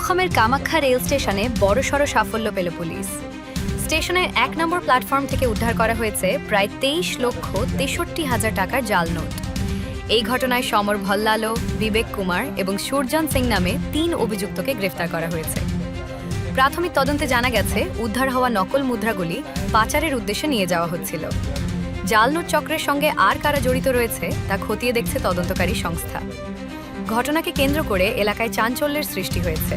অসমের কামাখ্যা রেল স্টেশনে বড়সড় সাফল্য পেল পুলিশ। স্টেশনের ১ নম্বর প্ল্যাটফর্ম থেকে উদ্ধার করা হয়েছে প্রায় ২৩,৬৩,০০০ টাকার জাল নোট। এই ঘটনায় সমর ভল্লালো, বিবেক কুমার এবং সুরজন সিং নামে ৩ অভিযুক্তকে গ্রেফতার করা হয়েছে। প্রাথমিক তদন্তে জানা গেছে, উদ্ধার হওয়া নকল মুদ্রাগুলি পাচারের উদ্দেশ্যে নিয়ে যাওয়া হচ্ছিল। জাল নোট চক্রের সঙ্গে আর কারা জড়িত রয়েছে তা খতিয়ে দেখছে তদন্তকারী সংস্থা। ঘটনাকে কেন্দ্র করে এলাকায় চাঞ্চল্যের সৃষ্টি হয়েছে।